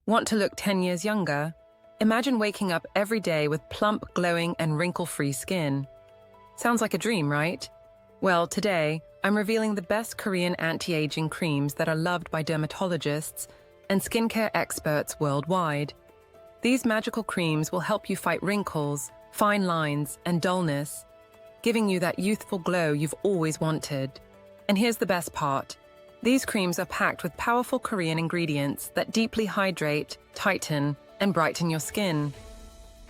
Want to look 10 years younger? Imagine waking up every day with plump, glowing, and wrinkle-free skin. Sounds like a dream, right? Well, today, I'm revealing the best Korean anti-aging creams that are loved by dermatologists and skincare experts worldwide. These magical creams will help you fight wrinkles, fine lines, and dullness, giving you that youthful glow you've always wanted. And here's the best part. These creams are packed with powerful Korean ingredients that deeply hydrate, tighten, and brighten your skin.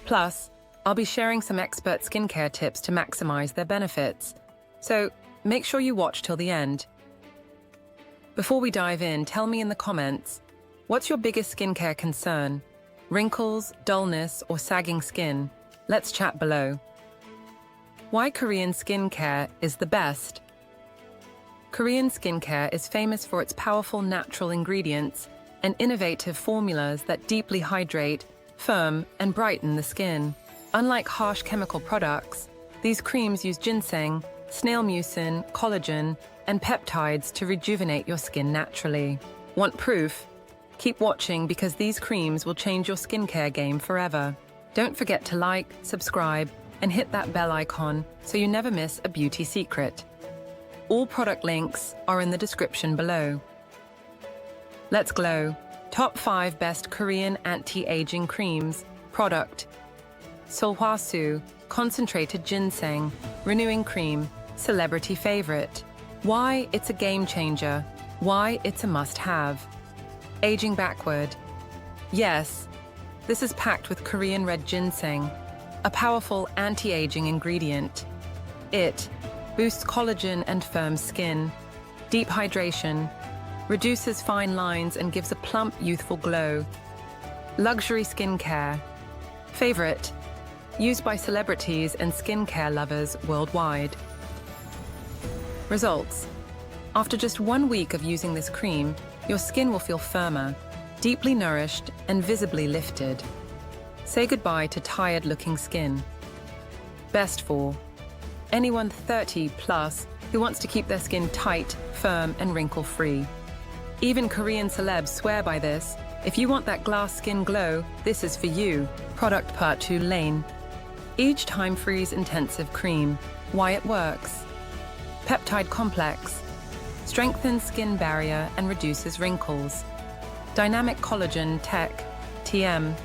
Plus, I'll be sharing some expert skincare tips to maximize their benefits. So, make sure you watch till the end. Before we dive in, tell me in the comments, what's your biggest skincare concern? Wrinkles, dullness, or sagging skin? Let's chat below. Why Korean skincare is the best? Korean skincare is famous for its powerful natural ingredients and innovative formulas that deeply hydrate, firm, and brighten the skin. Unlike harsh chemical products, these creams use ginseng, snail mucin, collagen, and peptides to rejuvenate your skin naturally. Want proof? Keep watching because these creams will change your skincare game forever. Don't forget to like, subscribe, and hit that bell icon so you never miss a beauty secret. All product links are in the description below. Let's glow. Top 5 best Korean anti-aging creams. Product: Sulwhasoo Concentrated Ginseng Renewing Cream. Celebrity favorite. Why it's a game changer. Why it's a must-have. Aging backward. Yes, this is packed with Korean red ginseng, a powerful anti-aging ingredient. It boosts collagen and firm skin, deep hydration, reduces fine lines and gives a plump, youthful glow. Luxury skincare. Favorite. Used by celebrities and skincare lovers worldwide. Results. After just 1 week of using this cream, your skin will feel firmer, deeply nourished, and visibly lifted. Say goodbye to tired-looking skin. Best for anyone 30 plus who wants to keep their skin tight, firm, and wrinkle-free. Even Korean celebs swear by this. If you want that glass skin glow, this is for you. Product Part 2 Laneige. Each time freeze intensive cream. Why it works. Peptide complex. Strengthens skin barrier and reduces wrinkles. Dynamic collagen tech, TM.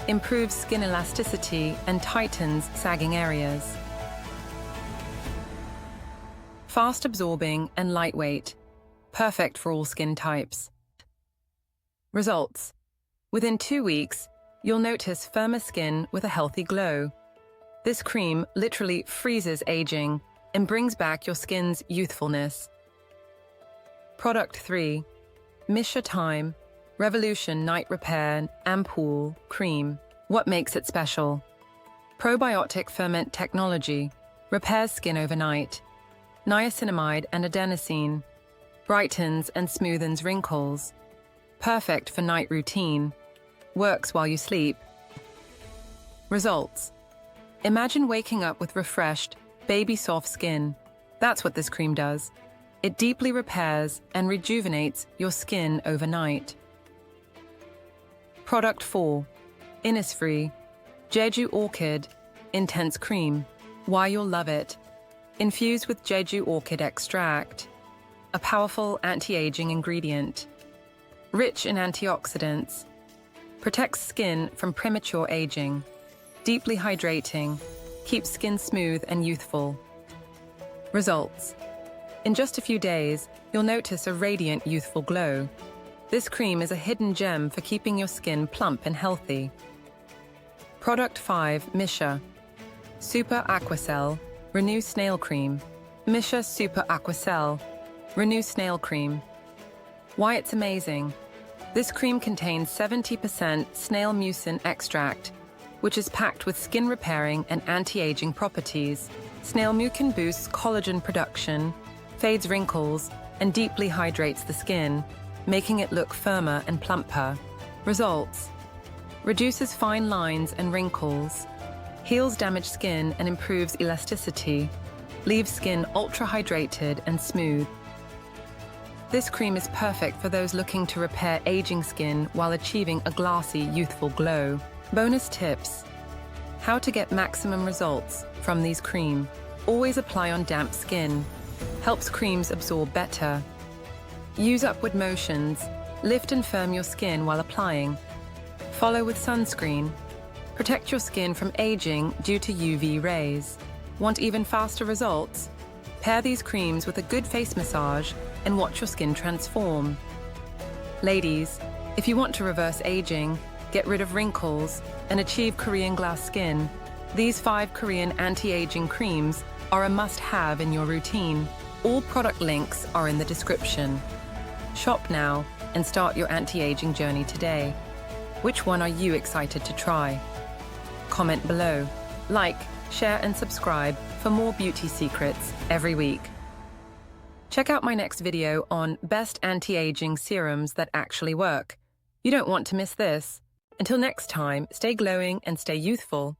Improves skin elasticity and tightens sagging areas. Fast absorbing and lightweight. Perfect for all skin types. Results. Within 2 weeks, you'll notice firmer skin with a healthy glow. This cream literally freezes aging and brings back your skin's youthfulness. Product 3. Missha Time Revolution Night Repair Ampoule Cream. What makes it special? Probiotic ferment technology. Repairs skin overnight. Niacinamide and adenosine. Brightens and smoothens wrinkles. Perfect for night routine. Works while you sleep. Results. Imagine waking up with refreshed, baby-soft skin. That's what this cream does. It deeply repairs and rejuvenates your skin overnight. Product 4. Innisfree Jeju Orchid Intense Cream. Why you'll love it. Infused with Jeju Orchid extract, a powerful anti-aging ingredient. Rich in antioxidants. Protects skin from premature aging. Deeply hydrating. Keeps skin smooth and youthful. Results. In just a few days, you'll notice a radiant, youthful glow. This cream is a hidden gem for keeping your skin plump and healthy. Product 5 Missha Super Aquacell Renew Snail Cream. Missha Super Aquacell Renew Snail Cream. Why it's amazing. This cream contains 70% snail mucin extract, which is packed with skin-repairing and anti-aging properties. Snail mucin boosts collagen production, fades wrinkles, and deeply hydrates the skin, making it look firmer and plumper. Results. Reduces fine lines and wrinkles, heals damaged skin and improves elasticity, leaves skin ultra-hydrated and smooth. This cream is perfect for those looking to repair aging skin while achieving a glassy, youthful glow. Bonus tips: how to get maximum results from these creams. Always apply on damp skin. Helps creams absorb better. Use upward motions. Lift and firm your skin while applying. Follow with sunscreen. Protect your skin from aging due to UV rays. Want even faster results? Pair these creams with a good face massage and watch your skin transform. Ladies, if you want to reverse aging, get rid of wrinkles, and achieve Korean glass skin, these 5 Korean anti-aging creams are a must-have in your routine. All product links are in the description. Shop now and start your anti-aging journey today. Which one are you excited to try? Comment below. Like, share and subscribe for more beauty secrets every week. Check out my next video on best anti-aging serums that actually work. You don't want to miss this. Until next time, stay glowing and stay youthful.